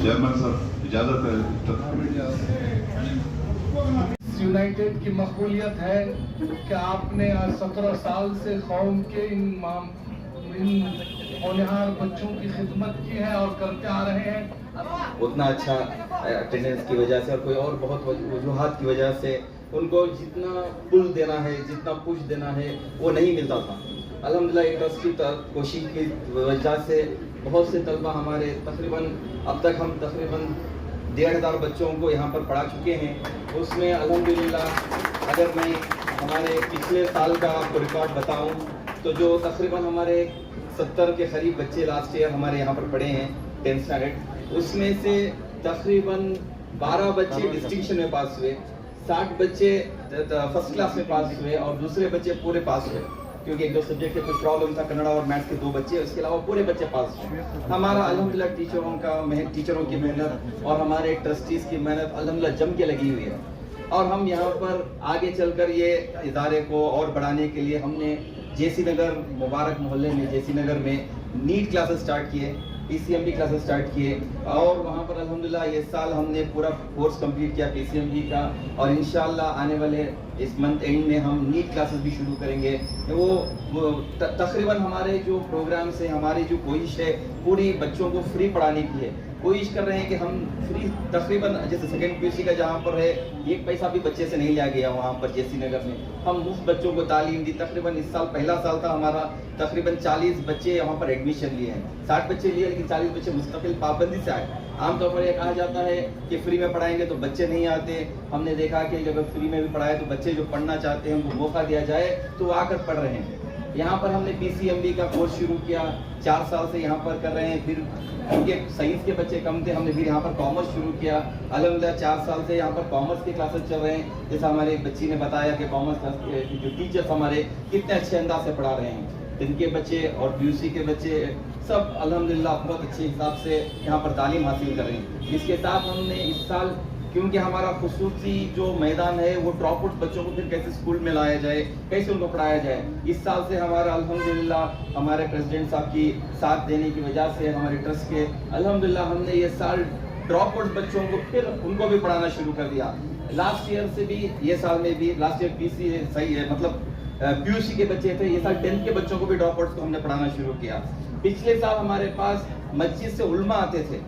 Chairman साहब इजाजत है। यूनाइटेड की मकबूलियत है कि आपने आज 17 साल से कौम के इन होनहार बच्चों की खिदमत की है और करते आ रहे हैं। उतना अच्छा अटेंडेंस की वजह से और कोई और बहुत वजूहात की वजह से उनको जितना पुल देना है, जितना पुश देना है, वो नहीं मिलता था। अल्हम्दुलिल्लाह ये ट्रस्ट की कोशिश की वजह से बहुत से तलबा हमारे अब तक हम तकरीबन 1500 बच्चों को यहाँ पर पढ़ा चुके हैं। उसमें अल्हम्दुलिल्लाह अगर मैं हमारे पिछले साल का आपको रिकॉर्ड बताऊँ तो जो तकरीबन हमारे 70 के करीब बच्चे लास्ट ईयर हमारे यहाँ पर पढ़े हैं 10th स्टैंडर्ड, उसमें से तकरीबन 12 बच्चे डिस्टिंक्शन में पास हुए, 60 बच्चे फर्स्ट क्लास में पास हुए और दूसरे बच्चे पूरे पास हुए, क्योंकि एक दो सब्जेक्ट के कुछ प्रॉब्लम था, कन्नड़ा और मैथ्स के 2 बच्चे, उसके अलावा पूरे बच्चे पास हुए। हमारा अल्हम्दुलिल्लाह टीचरों की मेहनत और हमारे ट्रस्टीज़ की मेहनत अल्हम्दुलिल्लाह जम के लगी हुई है। और हम यहाँ पर आगे चलकर ये इदारे को और बढ़ाने के लिए हमने जेसी नगर मुबारक मोहल्ले में जेसी नगर में नीट क्लासेस स्टार्ट किए, पीसीएमबी क्लासेस स्टार्ट किए और वहाँ पर अल्हम्दुलिल्लाह ये साल हमने पूरा कोर्स कंप्लीट किया पीसीएमबी का और इंशाअल्लाह आने वाले इस मंथ एंड में हम नीट क्लासेस भी शुरू करेंगे। वो तकरीबन हमारे जो प्रोग्राम्स हैं, हमारी जो कोशिश है पूरी बच्चों को फ्री पढ़ाने की है। कोशिश कर रहे हैं कि हम फ्री तकरीबन जैसे सेकेंड पीयूसी का जहाँ पर है 1 पैसा भी बच्चे से नहीं लिया गया, वहाँ पर जेसी नगर में हम मुफ्त बच्चों को तालीम दी। तकरीबन इस साल पहला साल था हमारा, तकरीबन 40 बच्चे यहाँ पर एडमिशन लिए हैं, 60 बच्चे लिए लेकिन 40 बच्चे मुस्तकिल पाबंदी से आए। आमतौर पर यह कहा जाता है कि फ्री में पढ़ाएंगे तो बच्चे नहीं आते। हमने देखा कि अगर फ्री में भी पढ़ाए तो बच्चे जो पढ़ना चाहते हैं उनको मौका दिया जाए तो वो आकर पढ़ रहे हैं। यहाँ पर हमने पीसीएमबी का कोर्स शुरू किया, 4 साल से यहाँ पर कर रहे हैं। फिर क्योंकि साइंस के बच्चे कम थे, हमने फिर यहाँ पर कॉमर्स शुरू किया। अल्हम्दुलिल्लाह 4 साल से यहाँ पर कॉमर्स के क्लासेस चल रहे हैं। जैसा हमारे एक बच्ची ने बताया कि कॉमर्स के जो टीचर्स हमारे कितने अच्छे अंदाज से पढ़ा रहे हैं। इनके बच्चे और पीयूसी के बच्चे सब अल्हम्दुलिल्लाह बहुत अच्छे हिसाब से यहाँ पर तालीम हासिल कर रहे हैं। इसके साथ हमने इस साल, क्योंकि हमारा खुसूसी जो मैदान है वो ड्रॉप आउट बच्चों को फिर कैसे स्कूल में लाया जाए, कैसे उनको पढ़ाया जाए, इस साल से हमारा अल्हम्दुलिल्लाह हमारे प्रेसिडेंट साहब की साथ देने की वजह से हमारे ट्रस्ट के अल्हम्दुलिल्लाह हमने ये साल ड्रॉप आउट बच्चों को फिर उनको भी पढ़ाना शुरू कर दिया। लास्ट ईयर से भी ये साल में भी, लास्ट ईयर पीसी सही है मतलब पीयूसी के बच्चे थे, ये साल 10th के बच्चों को भी ड्रॉप आउट्स को हमने पढ़ाना शुरू किया। पिछले साल हमारे पास मस्जिद से उल्मा आते थे,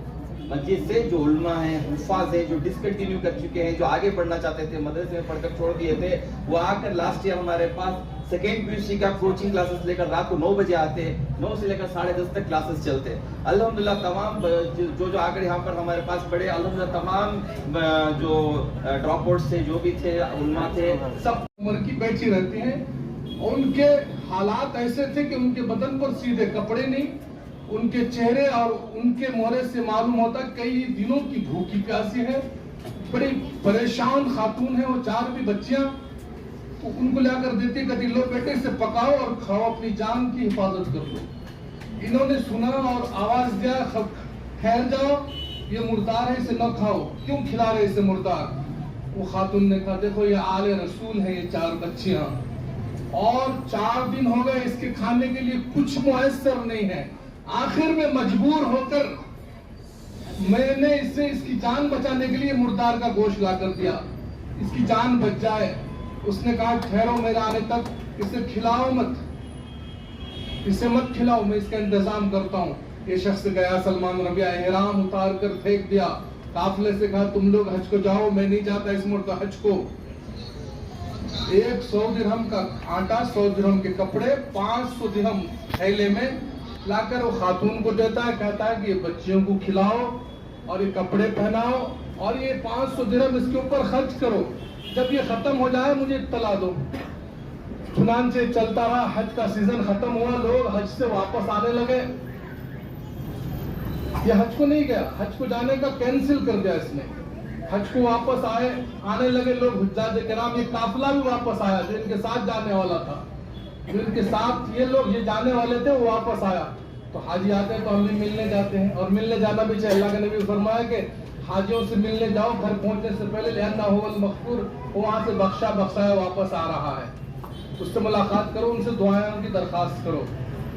मस्जिद से जो उल्मा हैं, हुफ़ाज़ हैं, जो डिसकंटिन्यू कर चुके हैं, जो आगे पढ़ना चाहते थे, मदरसे में पढ़कर छोड़ दिए थे, वो आकर लास्ट ईयर हमारे पास सेकेंड पीयूसी का कोचिंग क्लासेस लेकर रात को 9 बजे आते, 9 से लेकर 10:30 तक क्लासेस चलते। अल्हम्दुलिल्लाह तमाम जो आकर यहाँ पर हमारे पास पढ़े, अल्हम्दुलिल्लाह तमाम जो ड्रॉप आउट्स थे, जो भी थे, उल्मा थे, सब उम्र की बैठी रहती हैं। उनके हालात ऐसे थे कि उनके बदन पर सीधे कपड़े नहीं, उनके चेहरे और उनके मोहरे से मालूम होता कई दिनों की भूखी प्यासी है, बड़ी परेशान खातून है। वो 4 भी बच्चियां उनको लाकर देती, कहती लो बेटे से पकाओ और खाओ, अपनी जान की हिफाजत कर लो। इन्होंने सुना और आवाज दिया, ठहर जाओ, ये मुर्दार है, इसे न खाओ, क्यों खिला रहे इसे मुर्दार? वो खातून ने कहा देखो ये आले रसूल है, ये 4 बच्चियां और 4 दिन हो गए इसके खाने के लिए कुछ मुयस्सर नहीं है। आखिर में मजबूर होकर मैंने इसे इसकी जान बचाने के लिए मुर्दार का गोश्त ला कर दिया, इसकी जान बच जाए। उसने कहा ठहरो मेरे आने तक, इसे खिलाओ मत, इसे मत खिलाओ, मैं इसका इंतजाम करता हूँ। ये शख्स गया, सलमान रबिया एहराम उतार कर फेंक दिया। काफिले से कहा तुम लोग हज को जाओ, मैं नहीं जाता इस मुल्क का हज को। 100 दिरहम का आटा, 100 दिरहम के कपड़े, 500 दिरहम थैले में लाकर वो खातून को देता है, कहता है कि ये बच्चियों को खिलाओ और ये कपड़े पहनाओ और ये 500 दिरहम इसके ऊपर खर्च करो, जब ये खत्म हो जाए मुझे इत्तला दो। चुनांचे चलता रहा, हज का सीजन खत्म हुआ, लोग हज से वापस आने लगे। ये हज को नहीं गया, हज को जाने का कैंसिल कर दिया इसने, हज को वापस आने लगे लोग, हुज्जाज किराम। ये काफिला भी वापस आया जो इनके साथ जाने वाला था, जो इनके साथ ये लोग ये जाने वाले थे, वो वापस आया। तो हाजी आते हैं तो हम भी मिलने जाते हैं, और मिलने जाना भी चाहिए। अल्लाह के नबी फरमाया कि हाजियों से मिलने जाओ घर पहुंचने से पहले, लिअन्ना हुवल मग़फ़ूर, वो वहां से बख्शा बख्शाया वापस आ रहा है, उससे मुलाकात करो, उनसे दुआएं उनकी दरखास्त करो।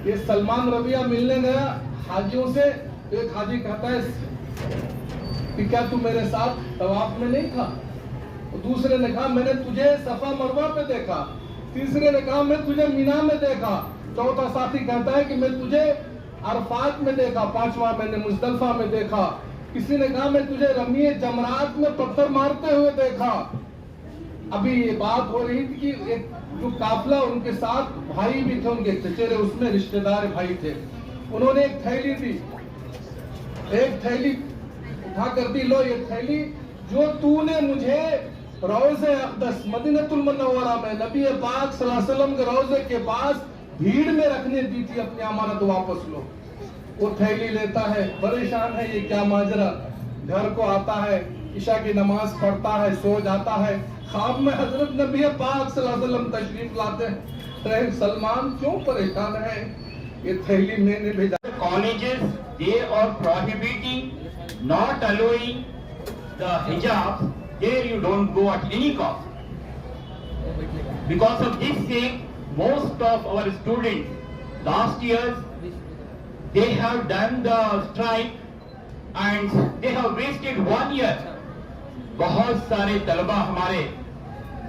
ये सलमान रबिया मिलने गया हाजियों से, एक हाजी कहता है کہ کیا تو میرے ساتھ طواف میں نہیں تھا؟ دوسرے نے کہا میں نے تجھے صفا مروہ پہ دیکھا. تیسرے نے کہا میں تجھے مینا میں دیکھا. چوتھا ساتھی کہتا ہے کہ میں تجھے عرفات میں دیکھا. پانچواں میں نے مزدلفہ میں دیکھا. کسی نے کہا میں تجھے رمی جمرات میں پتھر مارتے ہوئے دیکھا. ابھی یہ بات ہو رہی تھی کہ ایک جو قافلہ ان کے ساتھ بھائی بھی تھے, ان کے چچیرے, اس میں رشتہ دار بھائی تھے. انہوں نے ایک تھیلی دی, ایک تھیلی اٹھا کر دی, لو یہ تھیلی جو تو نے مجھے روضہ اقدس مدینۃ المنورہ میں نبی پاک صلی اللہ علیہ وسلم کے روضے کے پاس بھیڑ میں رکھنے دی تھی, اپنی امانت واپس لو. وہ تھیلی لیتا ہے, پریشان ہے یہ کیا ماجرا. گھر کو آتا ہے, عشاء کی نماز پڑھتا ہے, سو جاتا ہے. خواب میں حضرت نبی پاک صلی اللہ علیہ وسلم تشریف لاتے ہیں. سلمان کیوں پریشان ہے؟ یہ تھیلی میں نے بھیجا. Colleges, they are prohibiting, not allowing the hijab. There you don't go at any cost. Because of this thing, most of our students last years, they have done the strike and they have wasted 1 year. بہت سارے طلبہ ہمارے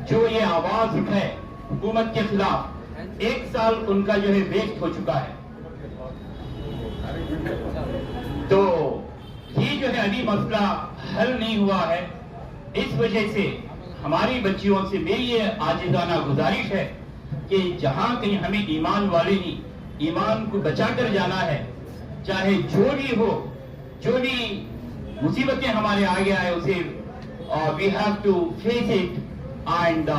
جو یہ آواز اٹھائے حکومت کے خلاف, 1 سال ان کا جو ہے ویسٹ ہو چکا ہے. تو یہ جو ہے ابھی مسئلہ حل نہیں ہوا ہے. اس وجہ سے ہماری بچیوں سے میری یہ عاجزانہ گزارش ہے کہ جہاں کہیں ہمیں ایمان والے ہی ایمان کو بچا کر جانا ہے, چاہے جو بھی ہو, جو بھی مصیبتیں ہمارے آگے آئے اسے we have to face it, and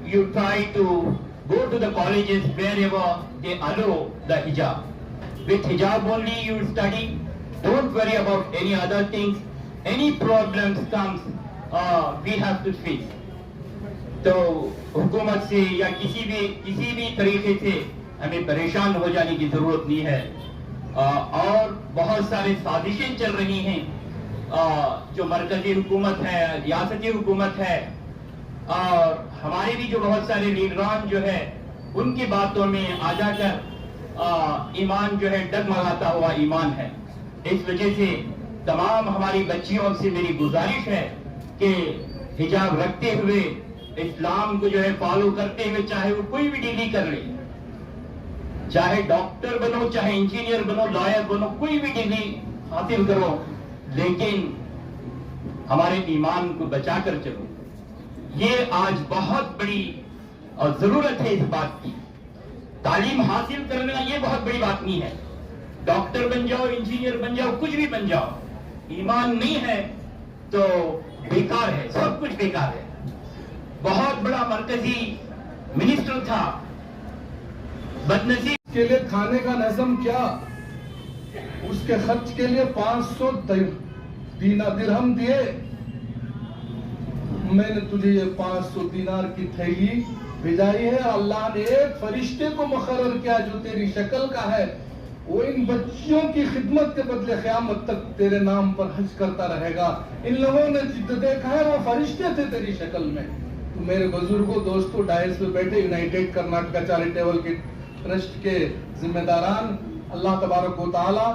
you try to go to the colleges wherever they allow the hijab. With hijab only you study, don't worry about any other things. Any problems comes, we have to face. تو حکومت سے یا کسی بھی طریقے سے ہمیں پریشان ہو جانے کی ضرورت نہیں ہے. اور بہت سارے سازشیں چل رہی ہیں, جو مرکزی حکومت ہے, ریاستی حکومت ہے, اور ہمارے بھی جو بہت سارے لیڈران جو ہے ان کی باتوں میں آ جا کر ایمان جو ہے ڈگمگاتا ہوا ایمان ہے. اس وجہ سے تمام ہماری بچیوں سے میری گزارش ہے کہ حجاب رکھتے ہوئے, اسلام کو جو ہے فالو کرتے ہوئے, چاہے وہ کوئی بھی ڈگری کر لے, چاہے ڈاکٹر بنو, چاہے انجینئر بنو, لائر بنو, کوئی بھی ڈگری حاصل کرو, لیکن ہمارے ایمان کو بچا کر چلو. یہ آج بہت بڑی ضرورت ہے اس بات کی. تعلیم حاصل کرنا یہ بہت بڑی بات نہیں ہے. ڈاکٹر بن جاؤ, انجینئر بن جاؤ, کچھ بھی بن جاؤ, ایمان نہیں ہے تو بیکار ہے, سب کچھ بیکار ہے. بہت بڑا مرکزی منسٹر تھا, بدنصیب کے لیے کھانے کا نظم کیا, اس کے خرچ کے لیے 500 درہم دیے. میں نے تجھے یہ 500 دینار کی تھیلی بھیجائی ہے. اللہ نے ایک فرشتے کو مقرر کیا جو تیری شکل کا ہے, وہ ان بچیوں کی خدمت کے بدلے قیامت تک تیرے نام پر حج کرتا رہے گا. ان لوگوں نے جد دیکھا ہے وہ فرشتے تھے تیری شکل میں. تو میرے بزرگوں, دوستوں, ڈائس پہ بیٹھے یونائٹیڈ کرناٹکا چیریٹیبل ٹرسٹ کے ذمہ داران, اللہ تبارک و تعالی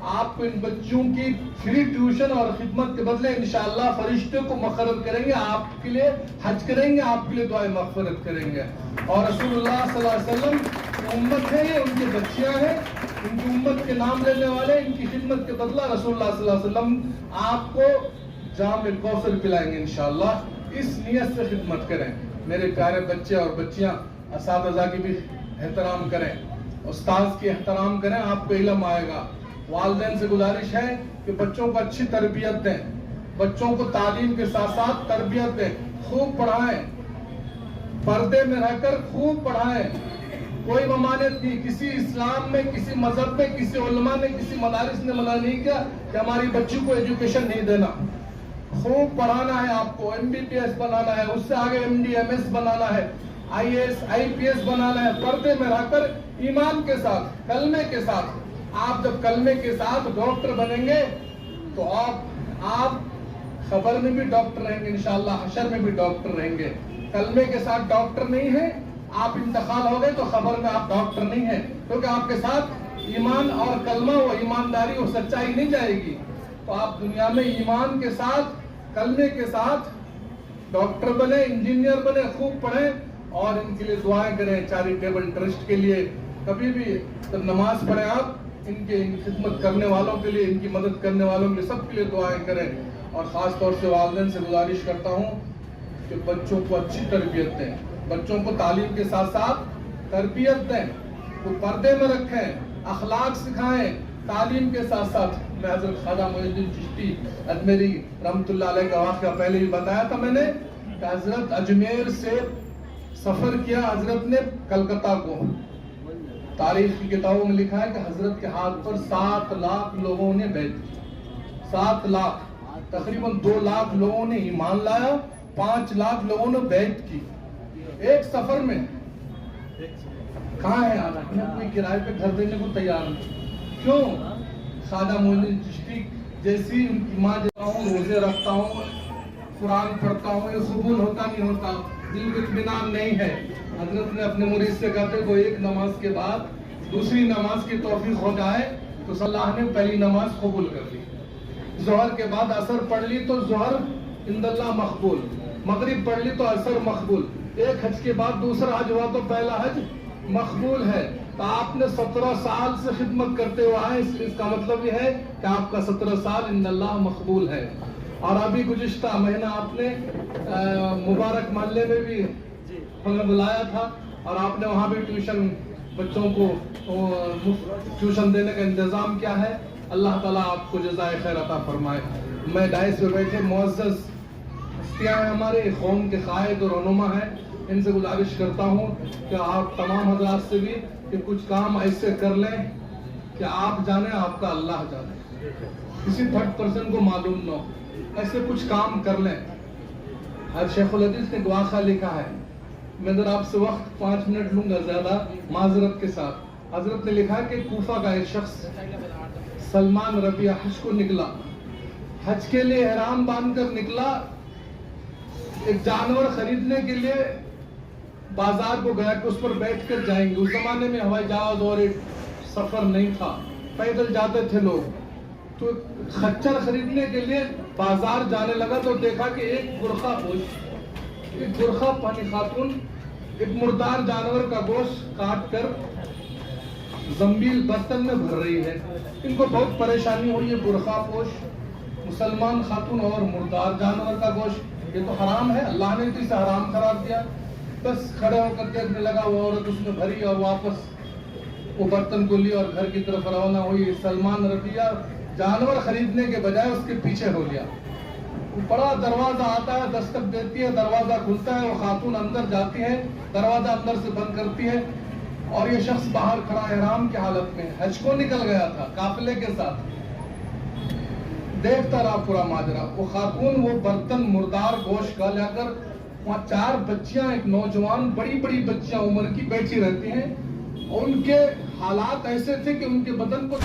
آپ کو ان بچوں کی فری ٹیوشن اور خدمت کے بدلے انشاءاللہ فرشتے کو مقرر کریں گے, آپ کے لیے حج کریں گے, آپ کے لیے دعائیں مغفرت کریں گے. اور رسول اللہ صلی اللہ علیہ وسلم کی امت ہے, یہ ان کی بچیاں ہیں, ان کی امت کے نام لینے والے, ان کی خدمت کے بدلہ رسول اللہ صلی اللہ علیہ وسلم آپ کو جام کوثر پلائیں گے انشاءاللہ. اس نیت سے خدمت کریں. میرے پیارے بچے اور بچیاں, اساتذہ کی بھی احترام کریں, استاذ کی احترام کریں, آپ کو علم آئے گا. والدین سے گزارش ہے کہ بچوں کو اچھی تربیت دیں, بچوں کو تعلیم کے ساتھ ساتھ تربیت دیں, خوب پڑھائیں, پردے میں رہ کر خوب پڑھائیں. کوئی ممانعت نہیں, کسی اسلام میں, کسی مذہب میں, کسی علماء نے, کسی مدارس نے منع نہیں کیا کہ ہماری بچی کو ایجوکیشن نہیں دینا. خوب پڑھانا ہے, آپ کو MBBS بنانا ہے, اس سے آگے MD MS بنانا ہے, IAS IPS بنانا ہے, پردے میں رہ کر ایمان کے ساتھ, کلمے کے ساتھ. آپ جب کلمے کے ساتھ ڈاکٹر بنیں گے تو آپ خبر میں بھی ڈاکٹر رہیں گے, انشاءاللہ حشر میں بھی ڈاکٹر رہیں گے. کلمے کے ساتھ ڈاکٹر نہیں ہیں, آپ انتقال ہو گئے تو خبر میں آپ ڈاکٹر نہیں ہیں, کیونکہ آپ کے ساتھ ایمان اور کلمہ و ایمانداری و سچائی نہیں جائے گی. तो आप दुनिया में ईमान के साथ, कलमे के साथ डॉक्टर बने, इंजीनियर बने, खूब पढ़ें और इनके लिए दुआएं करें। चैरिटेबल ट्रस्ट के लिए कभी भी जब नमाज पढ़ें आप इनके खिदमत करने वालों के लिए, इनकी मदद करने वालों के लिए, सबके लिए दुआएं करें। और ख़ास तौर से वालिदैन से गुजारिश करता हूँ कि बच्चों को अच्छी तरबियत दें, बच्चों को तालीम के साथ साथ तरबियत दें, वो पर्दे में रखें, अखलाक सिखाएं, तालीम के साथ साथ। मैं हज़रत ख्वाजा मोइनुद्दीन चिश्ती अजमेरी रहमतुल्लाह अलैह का वाक़या पहले भी बताया था मैंने कि हज़रत अजमेर से सफ़र किया हज़रत ने कलकत्ता को। तारीख की किताबों में लिखा है कि हज़रत के हाथ पर 7 लाख लोगों ने बैत की। 7 लाख, तकरीबन 2 लाख लोगों ने ईमान लाया, 5 लाख लोगों ने बैत की एक सफर में। कहाँ है आज कोई किराए पे घर देने को तैयार नहीं। क्यों? ख्वाजा मोइनुद्दीन चिश्ती जैसी उनकी माँ देता हूँ, रोजे रखता हूँ, कुरान पढ़ता हूँ, ये कबूल होता नहीं होता, दिल में इत्मीनान नहीं है। हजरत ने अपने मुरीद से कहते को एक नमाज के बाद दूसरी नमाज की तौफीक हो जाए तो अल्लाह ने पहली नमाज कबूल कर ली। जोहर के बाद असर पढ़ ली तो जोहर इंदल्लाह मकबूल, मगरिब पढ़ ली तो असर मकबूल। एक हज के बाद दूसरा हज हुआ तो पहला हज मकबूल है। तो आपने 17 साल से खिदमत करते हुए आए, इसका मतलब ये है कि आपका 17 साल इंदल्लाह मकबूल है। और अभी गुज़िश्ता महीना आपने मुबारक महल्ले में भी बुलाया था और आपने वहाँ भी ट्यूशन बच्चों को ट्यूशन देने का इंतज़ाम किया है। अल्लाह ताला आपको जज़ाए खैर अता फरमाए। मैं डाइस पे बैठे मुअज़्ज़ज़ हस्तियाँ हैं हमारे कौम के कायद और रहनुमा हैं, इनसे गुजारिश करता हूँ कि आप तमाम हज़रात से भी कि कुछ काम ऐसे कर लें कि आप जाने, आपका अल्लाह जाने, किसी थर्ड पर्सन को मालूम न हो। ऐसे कुछ काम कर लें। आज शेखुल हदीस ने वाक़ा लिखा है, मैं जरा आपसे वक्त 5 मिनट लूंगा ज़्यादा माजरत के साथ। हजरत ने लिखा कि कूफा का एक शख्स सलमान रबिया हज को निकला, हज के लिए एहराम बांधकर निकला, एक जानवर खरीदने के लिए बाजार को गया कि उस पर बैठकर जाएंगे। उस जमाने में हवाई जहाज और एक सफर नहीं था, पैदल जाते थे लोग। तो खच्चर खरीदने के लिए बाजार जाने लगा तो देखा कि एक बुरखा पानी खातून एक मुर्दार जानवर का गोश्त काट कर जंबील बर्तन में भर रही है। इनको बहुत परेशानी हुई है, बुरखा पोश मुसलमान खातून और मुर्दार जानवर का गोश्त, ये तो हराम है, अल्लाह ने तो इसे हराम करार दिया। बस खड़े होकर देखने लगा, वो औरत उसमें भरी और वापस वो बर्तन को ली और घर की तरफ रवाना हुई। सलमान रबिया जानवर खरीदने के बजाय उसके पीछे हो गया। बड़ा दरवाजा आता है, दस्तक देती है, दरवाजा खुलता है, वो खातून अंदर जाती है, दरवाजा अंदर से बंद करती है और ये शख्स बाहर खड़ा एहराम की हालत में हज को निकल गया था काफिले के साथ। देखता रहा पूरा माजरा। वो खातून वो बर्तन मुर्दार गोश्त का लेकर वहाँ 4 बच्चियां, एक नौजवान, बड़ी बड़ी बच्चियां उम्र की बैठी रहती हैं। उनके हालात ऐसे थे कि उनके बदन को